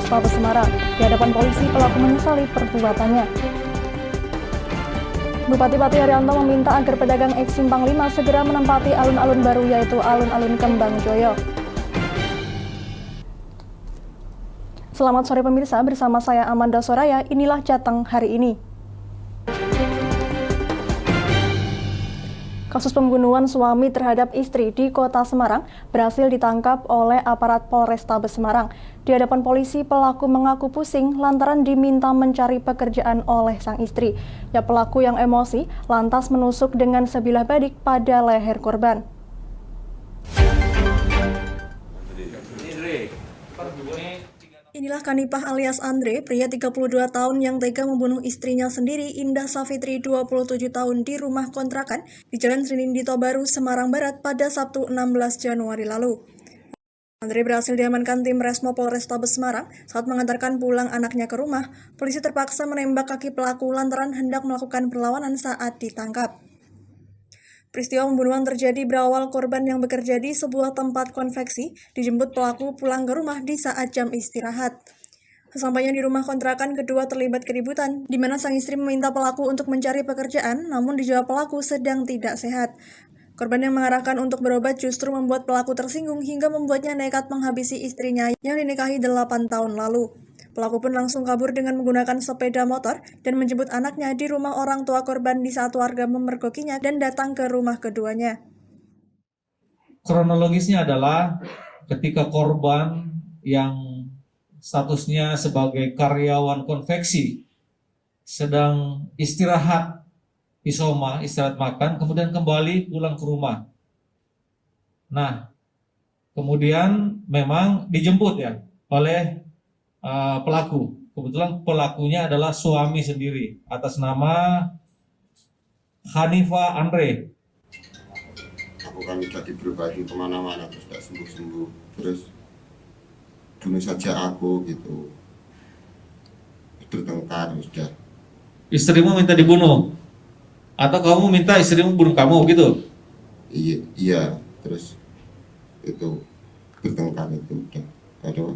Polrestabes Semarang. Di hadapan polisi, pelaku menyesali perbuatannya. Bupati Pati Haryanto meminta agar pedagang eks Simpang 5 segera menempati alun-alun baru, yaitu alun-alun Kembang Joyo. Selamat sore pemirsa, bersama saya Amanda Soraya, inilah Jateng hari ini. Kasus pembunuhan suami terhadap istri di Kota Semarang berhasil ditangkap oleh aparat Polrestabes Semarang. Di hadapan polisi, pelaku mengaku pusing lantaran diminta mencari pekerjaan oleh sang istri. Ya, pelaku yang emosi lantas menusuk dengan sebilah badik pada leher korban. Inilah Kanipah alias Andre, pria 32 tahun yang tega membunuh istrinya sendiri, Indah Safitri, 27 tahun, di rumah kontrakan di Jalan Srinindito Baru, Semarang Barat pada Sabtu 16 Januari lalu. Andre berhasil diamankan tim Resmo Polrestabes Semarang saat mengantarkan pulang anaknya ke rumah. Polisi terpaksa menembak kaki pelaku lantaran hendak melakukan perlawanan saat ditangkap. Peristiwa pembunuhan terjadi berawal korban yang bekerja di sebuah tempat konveksi dijemput pelaku pulang ke rumah di saat jam istirahat. Sesampainya di rumah kontrakan, kedua terlibat keributan, di mana sang istri meminta pelaku untuk mencari pekerjaan, namun dijawab pelaku sedang tidak sehat. Korban yang mengarahkan untuk berobat justru membuat pelaku tersinggung hingga membuatnya nekat menghabisi istrinya yang dinikahi 8 tahun lalu. Pelaku pun langsung kabur dengan menggunakan sepeda motor dan menjemput anaknya di rumah orang tua korban di saat warga memergokinya dan datang ke rumah keduanya. Kronologisnya adalah ketika korban yang statusnya sebagai karyawan konveksi sedang istirahat isoma, istirahat makan, kemudian kembali pulang ke rumah. Nah, kemudian memang dijemput ya oleh pelaku. Kebetulan pelakunya adalah suami sendiri atas nama Hanifah Andre. Aku kan jadi berobatin kemana-mana terus gak sembuh-sembuh, terus bunuh saja aku gitu, bertengkar sudah. Istrimu minta dibunuh? Atau kamu minta istrimu bunuh kamu gitu? Iya, terus itu bertengkar itu udah. Aduh.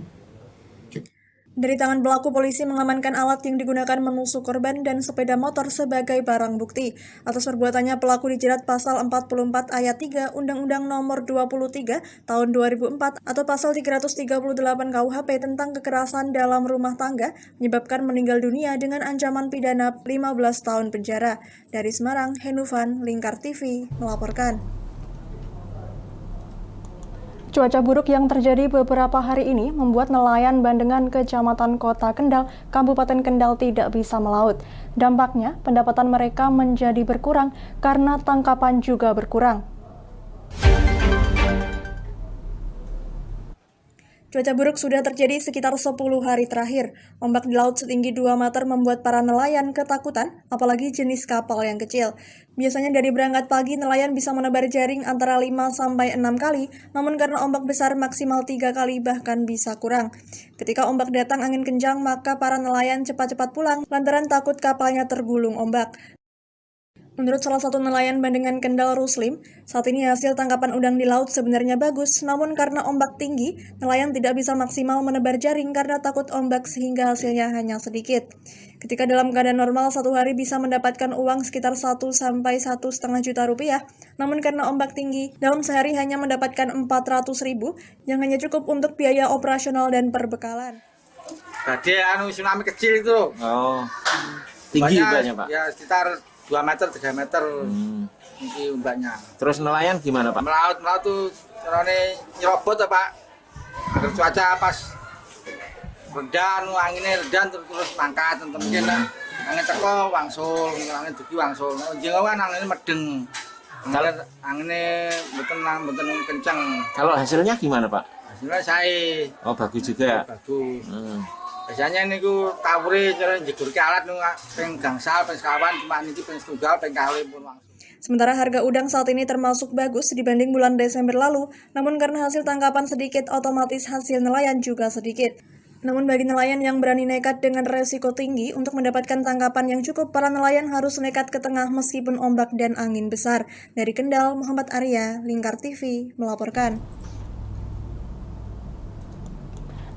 Dari tangan pelaku, polisi mengamankan alat yang digunakan menusuk korban dan sepeda motor sebagai barang bukti. Atas perbuatannya, pelaku dijerat pasal 44 ayat 3 Undang-Undang Nomor 23 Tahun 2004 atau pasal 338 KUHP tentang kekerasan dalam rumah tangga menyebabkan meninggal dunia dengan ancaman pidana 15 tahun penjara. Dari Semarang, Henufan, Lingkar TV melaporkan. Cuaca buruk yang terjadi beberapa hari ini membuat nelayan Bandengan Kecamatan Kota Kendal, Kabupaten Kendal tidak bisa melaut. Dampaknya, pendapatan mereka menjadi berkurang karena tangkapan juga berkurang. Cuaca buruk sudah terjadi sekitar 10 hari terakhir. Ombak di laut setinggi 2 meter membuat para nelayan ketakutan, apalagi jenis kapal yang kecil. Biasanya dari berangkat pagi, nelayan bisa menebar jaring antara 5-6 kali, namun karena ombak besar maksimal 3 kali bahkan bisa kurang. Ketika ombak datang angin kencang, maka para nelayan cepat-cepat pulang lantaran takut kapalnya tergulung ombak. Menurut salah satu nelayan Bandengan Kendal, Ruslim, saat ini hasil tangkapan udang di laut sebenarnya bagus, namun karena ombak tinggi, nelayan tidak bisa maksimal menebar jaring karena takut ombak sehingga hasilnya hanya sedikit. Ketika dalam keadaan normal, satu hari bisa mendapatkan uang sekitar 1 sampai 1,5 juta rupiah, namun karena ombak tinggi, dalam sehari hanya mendapatkan 400.000 yang hanya cukup untuk biaya operasional dan perbekalan. Tadi tsunami kecil itu. Oh, tinggi ombaknya Pak? Ya sekitar 2 meter, 3 meter tinggi ombaknya. Terus nelayan gimana Pak? Melaut tuh caranya nyerobot ya Pak. Agar cuaca pas rendah, anginnya rendah terus mangkat. Mungkin angin teko wangsul, angin dugi wangsul. Jeneng kan anginnya medeng. Anginnya betul kencang. Kalau hasilnya gimana Pak? Hasilnya saya. Oh bagus juga. Bagus. Biasanya ini ku tawuri cara njegurke alat ping gangsal, ping sekawan, cuma niki ping setunggal, ping kalih pun langsung. Sementara harga udang saat ini termasuk bagus dibanding bulan Desember lalu, namun karena hasil tangkapan sedikit, otomatis hasil nelayan juga sedikit. Namun bagi nelayan yang berani nekat dengan resiko tinggi untuk mendapatkan tangkapan yang cukup, para nelayan harus nekat ke tengah meskipun ombak dan angin besar. Dari Kendal, Muhammad Arya, Lingkar TV melaporkan.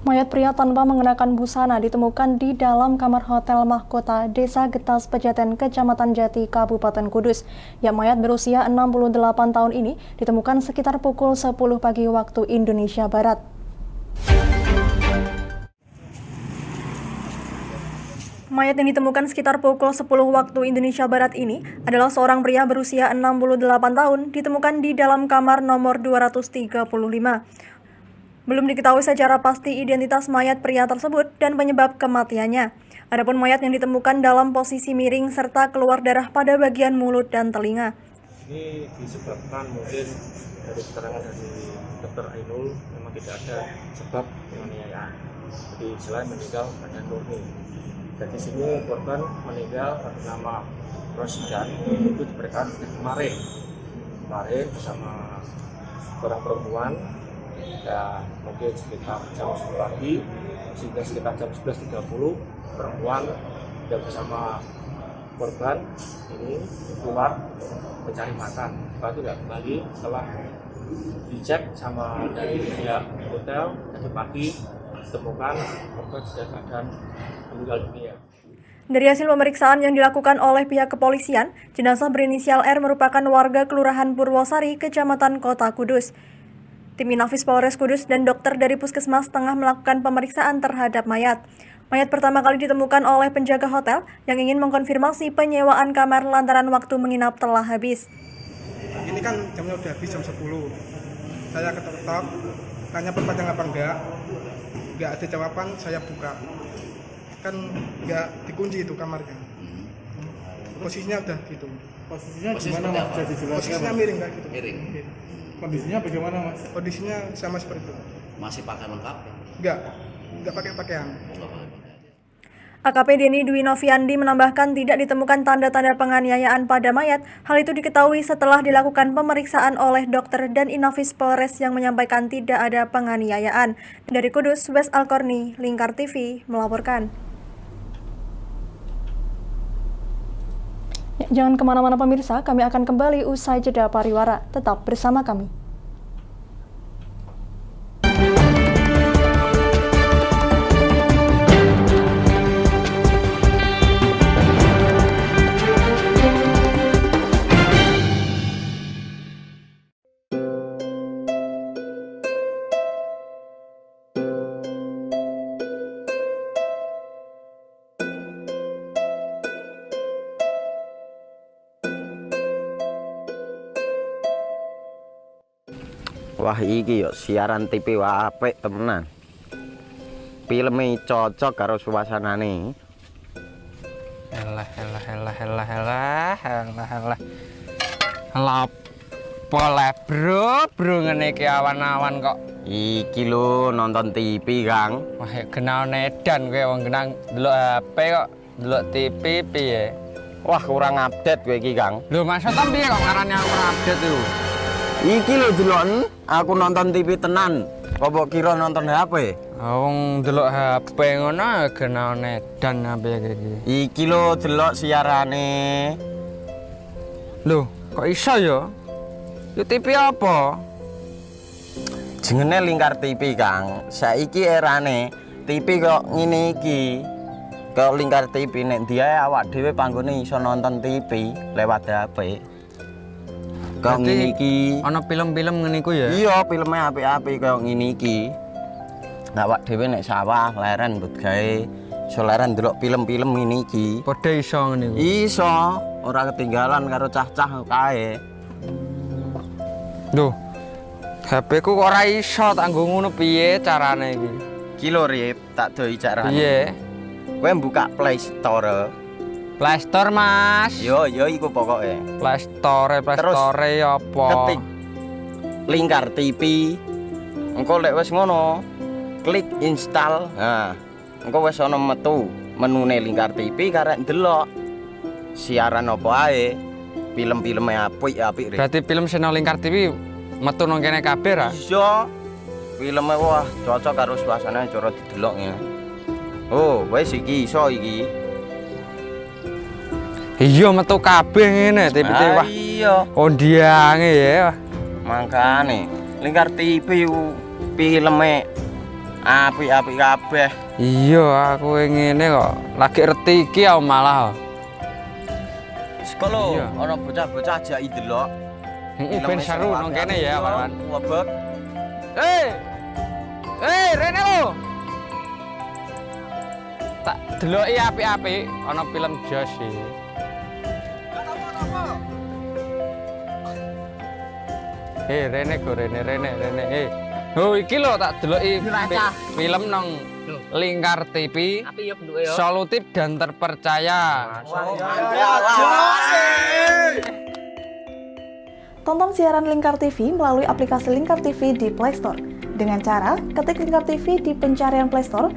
Mayat pria tanpa mengenakan busana ditemukan di dalam kamar hotel mahkota Desa Getas Pejaten, Kecamatan Jati, Kabupaten Kudus. Yang mayat berusia 68 tahun ini ditemukan sekitar pukul 10 pagi waktu Indonesia Barat. Mayat yang ditemukan sekitar pukul 10 waktu Indonesia Barat ini adalah seorang pria berusia 68 tahun ditemukan di dalam kamar nomor 235. Belum diketahui secara pasti identitas mayat pria tersebut dan penyebab kematiannya. Adapun mayat yang ditemukan dalam posisi miring serta keluar darah pada bagian mulut dan telinga. Ini disebabkan mungkin dari keterangan dari Dr. Ainul memang tidak ada sebab penganiayaan. Jadi selain meninggal hanya murni. Dan di sini korban meninggal bernama Rosidan itu diberikan kemarin bersama seorang perempuan. Ya, mungkin sekitar jam 10 pagi sehingga sekitar jam 11.30 perempuan yang bersama korban ini keluar mencari makan. Setelah itu tidak kembali setelah dicek sama dari pihak hotel. Tadi pagi ditemukan korban sudah keadaan meninggal dunia. Dari hasil pemeriksaan yang dilakukan oleh pihak kepolisian, jenazah berinisial R merupakan warga Kelurahan Purwosari, Kecamatan Kota Kudus. Tim Inafis Polres Kudus dan dokter dari Puskesmas tengah melakukan pemeriksaan terhadap mayat. Mayat pertama kali ditemukan oleh penjaga hotel yang ingin mengkonfirmasi penyewaan kamar lantaran waktu menginap telah habis. Ini kan jamnya udah habis jam 10. Saya ketok-ketok, tanya perpanjang apa enggak ada jawaban, saya buka. Kan enggak dikunci itu kamarnya. Posisinya udah gitu. Posisinya gimana Mas? Bisa dijelaskan? Posisinya miring kayak gitu. Miring. Kondisinya bagaimana Mas? Kondisinya sama seperti itu. Masih pakai lengkap? Enggak pakai pakaian. AKP Denny Dwi Noviandi menambahkan tidak ditemukan tanda-tanda penganiayaan pada mayat. Hal itu diketahui setelah dilakukan pemeriksaan oleh dokter dan Inafis Polres yang menyampaikan tidak ada penganiayaan. Dari Kudus, Wes Alkorni, Lingkar TV melaporkan. Ya, jangan kemana-mana pemirsa, kami akan kembali usai jeda pariwara. Tetap bersama kami. Wah iki yo siaran TV wah apik temenan. Filme cocok karo suasanane. Elah. Boleh bro ngene iki awan-awan kok. Iki lho nonton TV, Kang. Wah, kenal nedan kowe wong genang delok HP kok delok TV piye? Wah, kurang update kowe iki, Kang. Lho, maksudnya piye kok ngarane aku update itu? Iki lho deloken, aku nonton TV tenan. Kok mbok kira nonton HP? Wong delok HP ngono kenal nedan apa iki. Iki lho delok siarane. Lho, kok iso ya? Yo TV apa? Jenenge Lingkar TV, Kang. Saiki erane TV kok ngene iki. Kok Lingkar TV nek dia awak dhewe panggone iso nonton TV lewat HP. Kok ngene iki. Ana film-film ngene iku ya? Iya, filme apik-apik kaya ngene iki. Nek awak dhewe nek sawah leren mbut gawe iso leren ndelok film-film ngene iki. Padha iso ngene iku. Iso, ora ketinggalan karo cah-cah kae. Duh. HP ku kok ora iso tak nggo ngono piye carane iki? Iki lho Rip, tak doi carane. Piye? Kowe buka Play Store. Play Store, Mas. Yo iku pokoke. Play Store apa? Ketik Lingkar TV. Engko lek wis ngono, klik install. Nah, engko wis ana metu menune Lingkar TV karek ndelok siaran apa ae. Film-filme apik-apik. Berarti film channel Lingkar TV metu nang kene kabeh ra? Iya. Filme wah cocok karo suasana cara didelok ya. Oh, wis iki iso iki. Iya metu kabeh ngene TV wah. Iya. Kondiange ya. Mangkane Lingkar TV filme Apik-apik kabeh. Iya, aku ngene kok. Lagi reti iki aku malah. Sekolo, Iya. ana bocah-bocah ajaki delok. Heeh, ben seru nang kene ya, Wan. Wabek. Rene lo. Tak deloki apik-apik ana film Jos sih. Rene go Rene. Oh iki lho tak deloki film nang Lingkar TV. Solutif dan terpercaya. Tonton siaran Lingkar TV melalui aplikasi Lingkar TV di Play Store. Dengan cara ketik Lingkar TV di pencarian Play Store,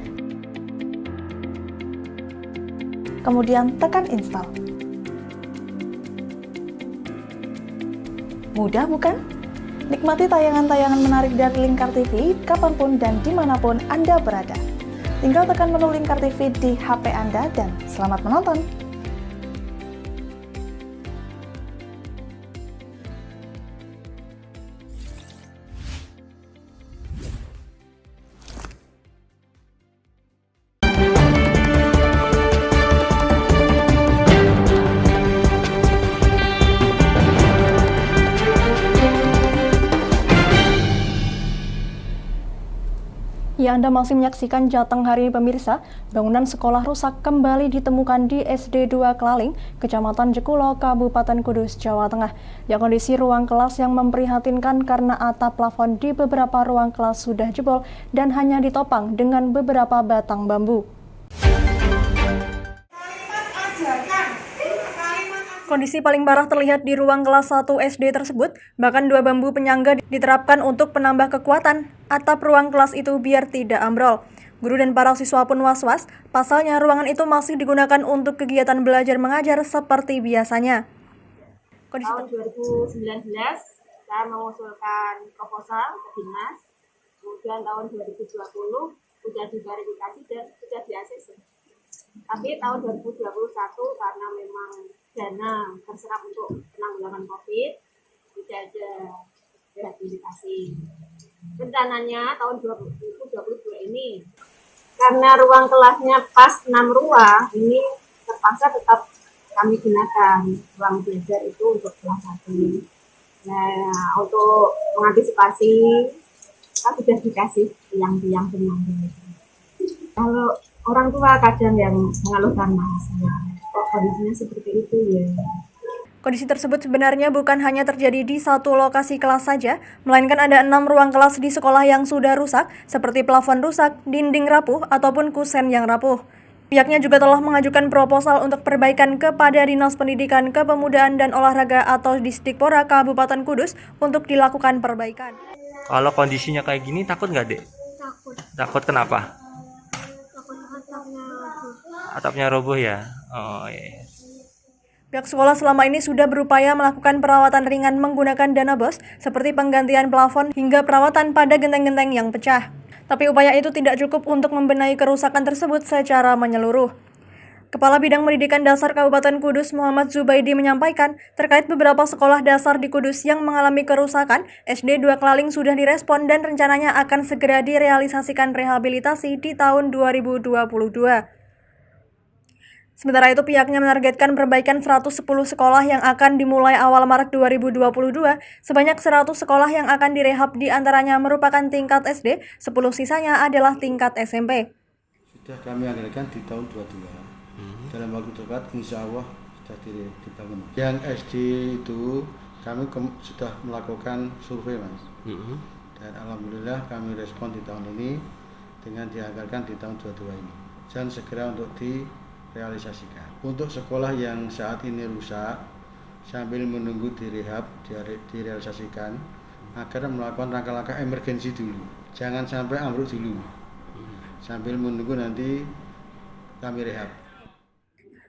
kemudian tekan install. Mudah bukan? Nikmati tayangan-tayangan menarik dari Lingkar TV kapanpun dan dimanapun Anda berada. Tinggal tekan menu Lingkar TV di HP Anda dan selamat menonton! Ya, Anda masih menyaksikan Jateng hari ini pemirsa. Bangunan sekolah rusak kembali ditemukan di SD 2 Klaling, Kecamatan Jekulo, Kabupaten Kudus, Jawa Tengah. Ya, kondisi ruang kelas yang memprihatinkan karena atap plafon di beberapa ruang kelas sudah jebol dan hanya ditopang dengan beberapa batang bambu. Kondisi paling parah terlihat di ruang kelas 1 SD tersebut, bahkan 2 bambu penyangga diterapkan untuk penambah kekuatan atap ruang kelas itu biar tidak ambrol. Guru dan para siswa pun was-was, pasalnya ruangan itu masih digunakan untuk kegiatan belajar mengajar seperti biasanya. Tahun 2019, saya mengusulkan proposal ke Dinas, kemudian tahun 2020 sudah diverifikasi dan sudah di-ACC. Tapi tahun 2021 karena memang dana terserap untuk penanggulangan COVID, tidak ada rehabilitasi. Rencananya tahun 2022 ini, karena ruang kelasnya pas 6 ruang, ini terpaksa tetap kami gunakan ruang belajar itu untuk kelas 1. Nah, untuk mengantisipasi, kita sudah dikasih tiang-tiang penyangga. Kalau orang tua kadang yang mengeluhkan masalah, kok kondisinya seperti itu ya. Kondisi tersebut sebenarnya bukan hanya terjadi di satu lokasi kelas saja, melainkan ada 6 ruang kelas di sekolah yang sudah rusak, seperti plafon rusak, dinding rapuh, ataupun kusen yang rapuh. Pihaknya juga telah mengajukan proposal untuk perbaikan kepada Dinas Pendidikan, Kepemudaan, dan Olahraga atau Disdikpora Kabupaten Kudus untuk dilakukan perbaikan. Kalau kondisinya kayak gini takut nggak, Dek? Takut. Takut kenapa? Takut atapnya roboh. Atapnya roboh ya? Oh iya. Pihak sekolah selama ini sudah berupaya melakukan perawatan ringan menggunakan dana BOS, seperti penggantian plafon hingga perawatan pada genteng-genteng yang pecah. Tapi upaya itu tidak cukup untuk membenahi kerusakan tersebut secara menyeluruh. Kepala Bidang Pendidikan Dasar Kabupaten Kudus Muhammad Zubaidi menyampaikan, terkait beberapa sekolah dasar di Kudus yang mengalami kerusakan, SD 2 Klaling sudah direspon dan rencananya akan segera direalisasikan rehabilitasi di tahun 2022. Sementara itu pihaknya menargetkan perbaikan 110 sekolah yang akan dimulai awal Maret 2022, sebanyak 100 sekolah yang akan direhab diantaranya merupakan tingkat SD, 10 sisanya adalah tingkat SMP. Sudah kami anggarkan di tahun 22. Dalam waktu dekat insya Allah sudah dibangun. Yang SD itu kami sudah melakukan survei, Mas. Dan alhamdulillah kami respon di tahun ini dengan dianggarkan di tahun 22 ini. Dan segera untuk direalisasikan. Untuk sekolah yang saat ini rusak, sambil menunggu direhab, direalisasikan, agar melakukan langkah-langkah emergensi dulu. Jangan sampai ambruk dulu. Sambil menunggu nanti kami rehab.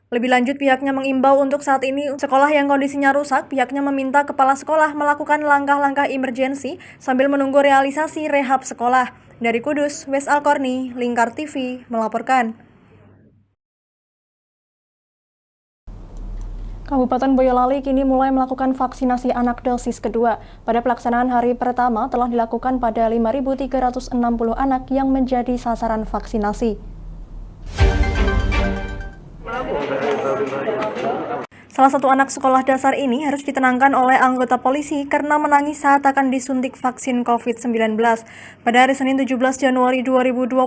Lebih lanjut, pihaknya mengimbau untuk saat ini sekolah yang kondisinya rusak, pihaknya meminta kepala sekolah melakukan langkah-langkah emergensi sambil menunggu realisasi rehab sekolah. Dari Kudus, Wes Alkorni, Lingkar TV, melaporkan. Kabupaten Boyolali kini mulai melakukan vaksinasi anak dosis kedua. Pada pelaksanaan hari pertama telah dilakukan pada 5.360 anak yang menjadi sasaran vaksinasi. Salah satu anak sekolah dasar ini harus ditenangkan oleh anggota polisi karena menangis saat akan disuntik vaksin COVID-19. Pada hari Senin 17 Januari 2022,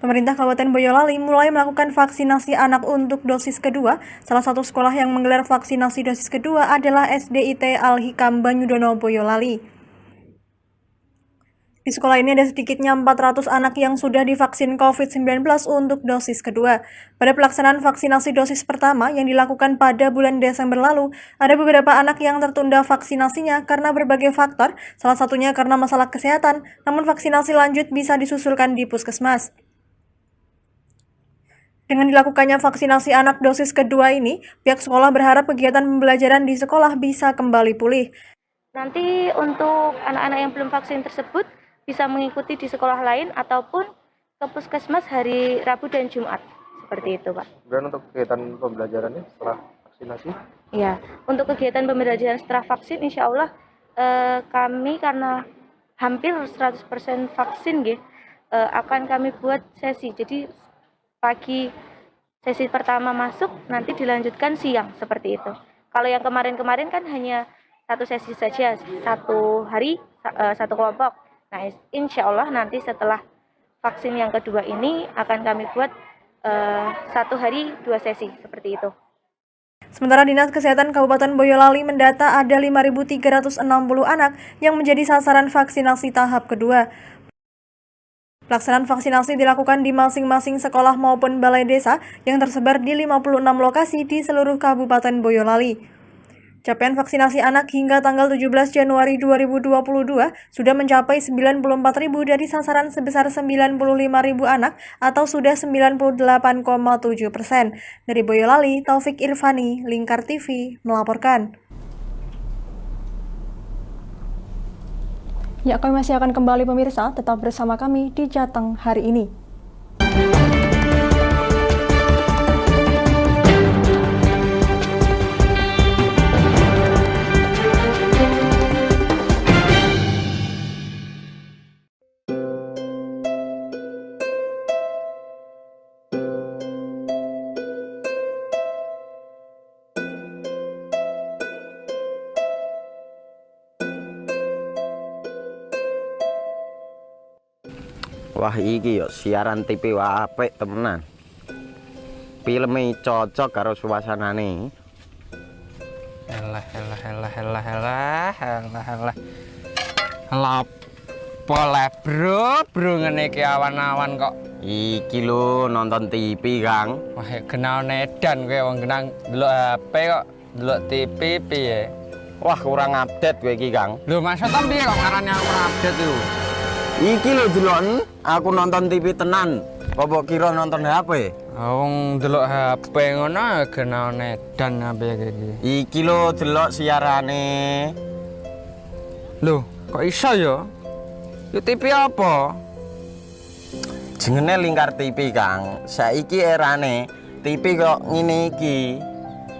pemerintah Kabupaten Boyolali mulai melakukan vaksinasi anak untuk dosis kedua. Salah satu sekolah yang menggelar vaksinasi dosis kedua adalah SDIT Al-Hikam Banyudono Boyolali. Di sekolah ini ada sedikitnya 400 anak yang sudah divaksin COVID-19 untuk dosis kedua. Pada pelaksanaan vaksinasi dosis pertama yang dilakukan pada bulan Desember lalu, ada beberapa anak yang tertunda vaksinasinya karena berbagai faktor, salah satunya karena masalah kesehatan, namun vaksinasi lanjut bisa disusulkan di puskesmas. Dengan dilakukannya vaksinasi anak dosis kedua ini, pihak sekolah berharap kegiatan pembelajaran di sekolah bisa kembali pulih. Nanti untuk anak-anak yang belum vaksin tersebut bisa mengikuti di sekolah lain ataupun ke puskesmas hari Rabu dan Jumat. Seperti itu, Pak. Dan untuk kegiatan pembelajarannya setelah vaksinasi? Iya, untuk kegiatan pembelajaran setelah vaksin insya Allah kami karena hampir 100% vaksin akan kami buat sesi. Jadi pagi sesi pertama masuk, nanti dilanjutkan siang seperti itu. Kalau yang kemarin-kemarin kan hanya satu sesi saja, satu hari satu kelompok. Nah, insya Allah nanti setelah vaksin yang kedua ini akan kami buat satu hari 2 sesi seperti itu. Sementara Dinas Kesehatan Kabupaten Boyolali mendata ada 5.360 anak yang menjadi sasaran vaksinasi tahap kedua. Pelaksanaan vaksinasi dilakukan di masing-masing sekolah maupun balai desa yang tersebar di 56 lokasi di seluruh Kabupaten Boyolali. Capaian vaksinasi anak hingga tanggal 17 Januari 2022 sudah mencapai 94.000 dari sasaran sebesar 95.000 anak atau sudah 98,7%. Dari Boyolali, Taufik Irfani, Lingkar TV, melaporkan. Ya, kami masih akan kembali pemirsa, tetap bersama kami di Jateng hari ini. Wah iki yo siaran TV apik temenan. Filme cocok karo suasanane. Elah. Lah bro ngene iki awan-awan kok. Iki lho nonton TV, Kang. Wah, kenal nedan kowe wong genang delok HP kok delok TV piye? Wah, kurang update kowe iki, Kang. Lho, maksudnya piye kok ngarane aku update itu? Iki lho delok aku nonton TV tenan. Apa kira nonton HP? Wong delok HP ngono kenal nedan apa iki. Iki lho delok siarane. Lho, kok iso ya? Yo TV apa? Jenenge Lingkar TV, Kang. Saiki erane TV kok ngene iki.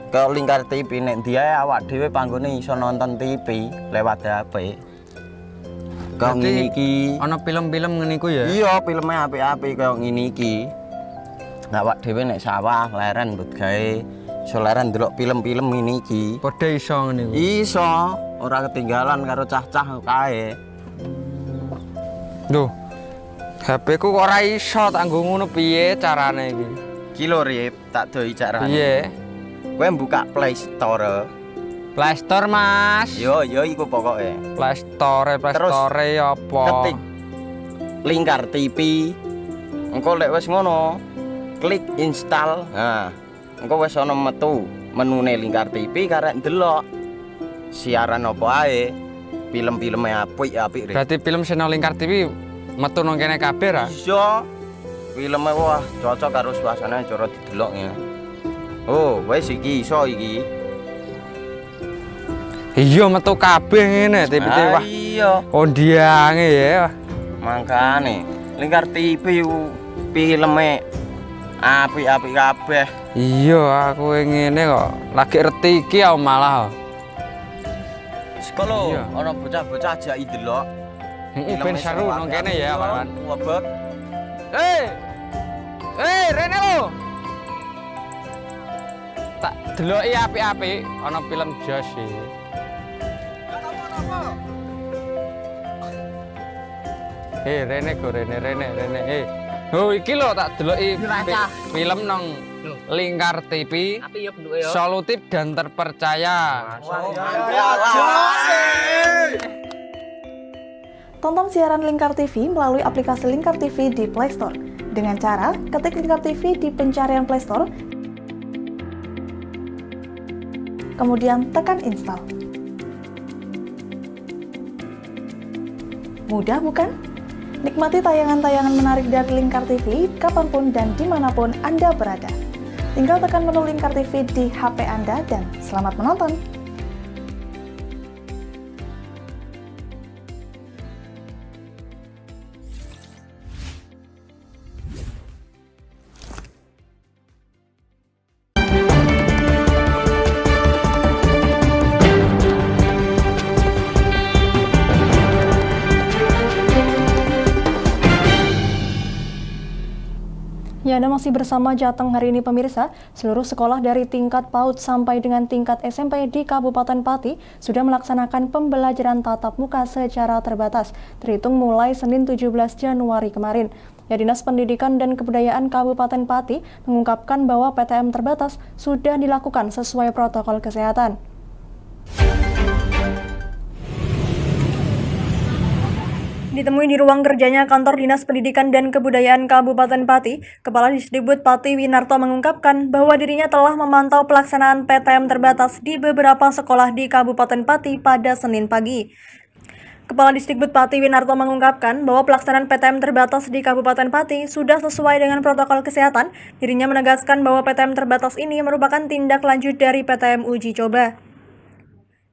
Kok Lingkar TV nek diae awak dhewe panggone iso nonton TV lewat HP. Kok ngene iki. Ana film-film ngene iku ya? Iya, filme apik-apik kaya ngene iki. Awak dhewe nek sawah leren mbut gawe iso leren ndelok film-film ngene iki. Padha iso ngene iku. Iso, ora ketinggalan karo cah-cah kae. Duh. HP ku kok ora iso tak nggo ngono piye carane iki? Ki lho Rip, tak doi carane. Piye? Kowe buka Play Store. Play Store, Mas. Yo iku pokoke. Play Store apa? Ketik Lingkar TV. Engko lek wis ngono, klik install. Nah, engko wis ana metu menune Lingkar TV karek ndelok siaran apa ae. Film-filme apik-apik. Berarti film channel Lingkar TV metu nang kene kabeh ra? Iso. Filme wah cocok karo suasana cara didelok ngene. Oh, wis iki iso iki. Iya metu kabeh ngene TV-TV wah. Iya. Ondiange ya. Mangkane Lingkar TV filme apik-apik kabeh. Iya, aku ngene kok. Lagi reti iki aku malah. Sekolah, Iya. ana bocah-bocah ajak ndelok. Heeh, ben seru nang kene ya, kawan. Wabek. Rene lo. Tak deloki apik-apik ana film Josh iki. Rene go Rene. Oh iki lho tak deloki film nang Lingkar TV. Solutif dan terpercaya. Tonton siaran Lingkar TV melalui aplikasi Lingkar TV di Play Store. Dengan cara ketik Lingkar TV di pencarian Play Store, kemudian tekan install. Mudah bukan? Nikmati tayangan-tayangan menarik dari Lingkar TV kapanpun dan dimanapun Anda berada. Tinggal tekan menu Lingkar TV di HP Anda dan selamat menonton! Ya, Anda masih bersama Jateng hari ini pemirsa. Seluruh sekolah dari tingkat PAUD sampai dengan tingkat SMP di Kabupaten Pati sudah melaksanakan pembelajaran tatap muka secara terbatas, terhitung mulai Senin 17 Januari kemarin. Ya, Dinas Pendidikan dan Kebudayaan Kabupaten Pati mengungkapkan bahwa PTM terbatas sudah dilakukan sesuai protokol kesehatan. Ditemui di ruang kerjanya Kantor Dinas Pendidikan dan Kebudayaan Kabupaten Pati, Kepala Disdikbud Pati Winarto mengungkapkan bahwa dirinya telah memantau pelaksanaan PTM terbatas di beberapa sekolah di Kabupaten Pati pada Senin pagi. Kepala Disdikbud Pati Winarto mengungkapkan bahwa pelaksanaan PTM terbatas di Kabupaten Pati sudah sesuai dengan protokol kesehatan. Dirinya menegaskan bahwa PTM terbatas ini merupakan tindak lanjut dari PTM uji coba.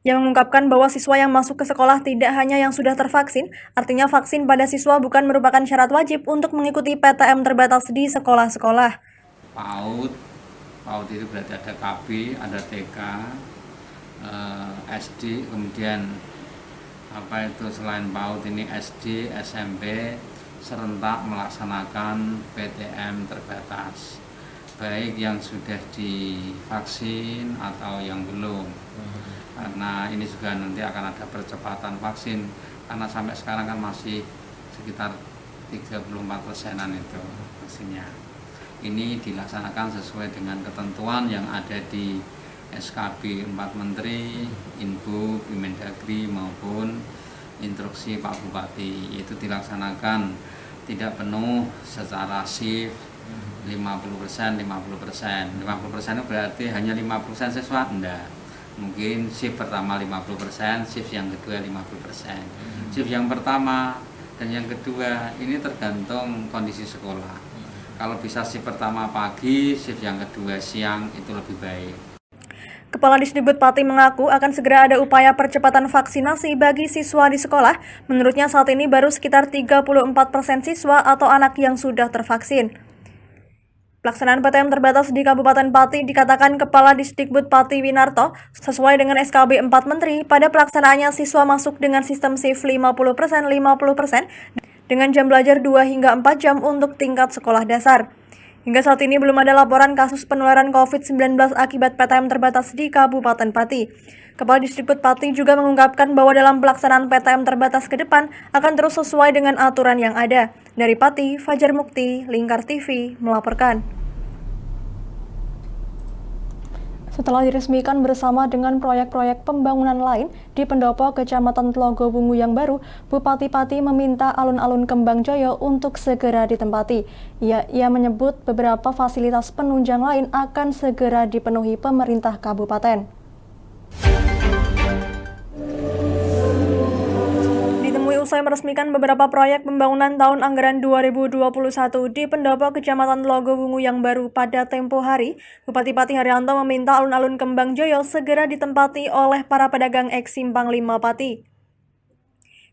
Yang mengungkapkan bahwa siswa yang masuk ke sekolah tidak hanya yang sudah tervaksin, artinya vaksin pada siswa bukan merupakan syarat wajib untuk mengikuti PTM terbatas di sekolah-sekolah. PAUD itu berarti ada KB, ada TK, SD, kemudian selain PAUD ini SD, SMP, serentak melaksanakan PTM terbatas. Baik yang sudah divaksin atau yang belum. Karena ini juga nanti akan ada percepatan vaksin, karena sampai sekarang kan masih sekitar 34%-an itu vaksinnya. Ini dilaksanakan sesuai dengan ketentuan yang ada di SKB 4 Menteri, Inbuk, Mendagri maupun instruksi Pak Bupati. Itu dilaksanakan tidak penuh secara shift 50%, 50% itu berarti hanya 50% siswa? Enggak. Mungkin shift pertama 50%, shift yang kedua 50%. Shift yang pertama dan yang kedua ini tergantung kondisi sekolah. Kalau bisa shift pertama pagi, shift yang kedua siang itu lebih baik. Kepala Disdikbud Pati mengaku akan segera ada upaya percepatan vaksinasi bagi siswa di sekolah. Menurutnya saat ini baru sekitar 34% siswa atau anak yang sudah tervaksin. Pelaksanaan PTM terbatas di Kabupaten Pati dikatakan Kepala Disdikbud Pati Winarto sesuai dengan SKB 4 Menteri. Pada pelaksanaannya siswa masuk dengan sistem shift 50% dengan jam belajar 2 hingga 4 jam untuk tingkat sekolah dasar. Hingga saat ini belum ada laporan kasus penularan COVID-19 akibat PTM terbatas di Kabupaten Pati. Kepala Disdikbud Pati juga mengungkapkan bahwa dalam pelaksanaan PTM terbatas ke depan akan terus sesuai dengan aturan yang ada. Dari Pati, Fajar Mukti, Lingkar TV melaporkan. Setelah diresmikan bersama dengan proyek-proyek pembangunan lain di pendopo Kecamatan Tlogo Wungu yang baru, Bupati Pati meminta alun-alun Kembang Joyo untuk segera ditempati. Ia menyebut beberapa fasilitas penunjang lain akan segera dipenuhi pemerintah kabupaten. Usai meresmikan beberapa proyek pembangunan tahun anggaran 2021 di pendopo Kecamatan Tlogo Wungu yang baru pada tempo hari, Bupati Pati Haryanto meminta alun-alun Kembang Joyo segera ditempati oleh para pedagang eks Simpang 5 Pati.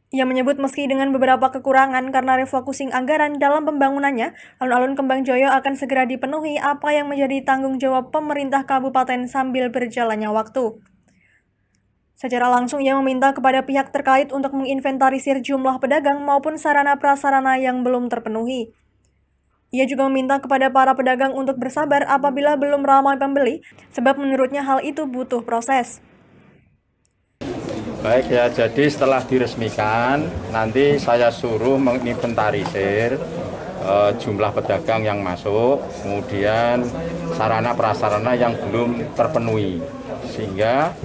Ia menyebut meski dengan beberapa kekurangan karena refocusing anggaran dalam pembangunannya, alun-alun Kembang Joyo akan segera dipenuhi apa yang menjadi tanggung jawab pemerintah kabupaten sambil berjalannya waktu. Secara langsung ia meminta kepada pihak terkait untuk menginventarisir jumlah pedagang maupun sarana prasarana yang belum terpenuhi. Ia juga meminta kepada para pedagang untuk bersabar apabila belum ramai pembeli, sebab menurutnya hal itu butuh proses. Baik ya, jadi setelah diresmikan, nanti saya suruh menginventarisir jumlah pedagang yang masuk, kemudian sarana prasarana yang belum terpenuhi. Sehingga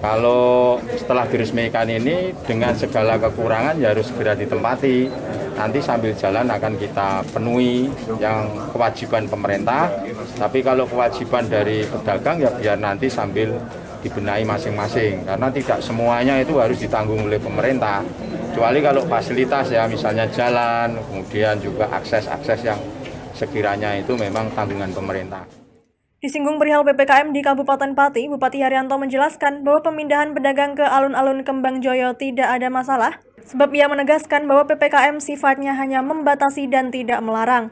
kalau setelah diresmikan ini dengan segala kekurangan ya harus segera ditempati. Nanti sambil jalan akan kita penuhi yang kewajiban pemerintah. Tapi kalau kewajiban dari pedagang ya biar nanti sambil dibenahi masing-masing. Karena tidak semuanya itu harus ditanggung oleh pemerintah. Kecuali kalau fasilitas ya misalnya jalan, kemudian juga akses-akses yang sekiranya itu memang tanggungan pemerintah. Disinggung perihal PPKM di Kabupaten Pati, Bupati Haryanto menjelaskan bahwa pemindahan pedagang ke alun-alun Kembang Joyo tidak ada masalah, sebab ia menegaskan bahwa PPKM sifatnya hanya membatasi dan tidak melarang.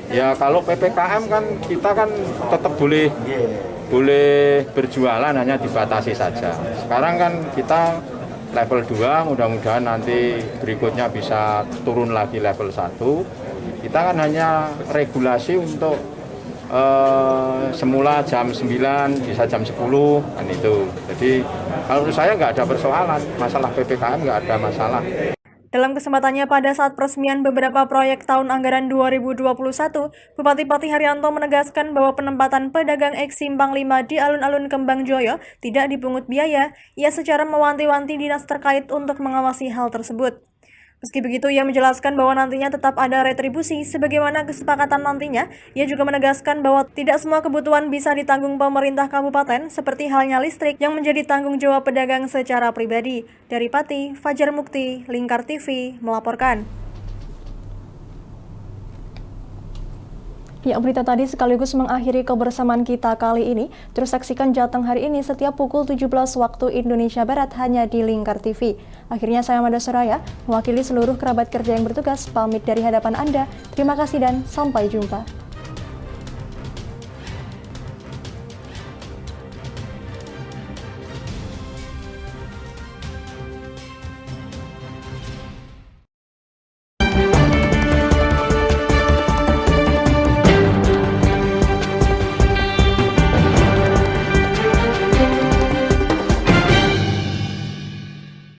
Ya kalau PPKM kan kita kan tetap boleh berjualan, hanya dibatasi saja. Sekarang kan kita level 2, mudah-mudahan nanti berikutnya bisa turun lagi level 1. Kita kan hanya regulasi untuk semula jam 9 bisa jam 10 kan itu. Jadi kalau menurut saya nggak ada persoalan, masalah PPKM nggak ada masalah. Dalam kesempatannya pada saat peresmian beberapa proyek tahun anggaran 2021, Bupati Pati Haryanto menegaskan bahwa penempatan pedagang eks Simpang 5 di alun-alun Kembang Joyo tidak dipungut biaya. Ia secara mewanti-wanti dinas terkait untuk mengawasi hal tersebut. Meski begitu, ia menjelaskan bahwa nantinya tetap ada retribusi sebagaimana kesepakatan nantinya. Ia juga menegaskan bahwa tidak semua kebutuhan bisa ditanggung pemerintah kabupaten, seperti halnya listrik yang menjadi tanggung jawab pedagang secara pribadi. Dari Pati, Fajar Mukti, Lingkar TV, melaporkan. Ya, berita tadi sekaligus mengakhiri kebersamaan kita kali ini. Terus saksikan Jateng hari ini setiap pukul 17 waktu Indonesia Barat hanya di Lingkar TV. Akhirnya saya Mada Soraya, mewakili seluruh kerabat kerja yang bertugas, pamit dari hadapan Anda. Terima kasih dan sampai jumpa.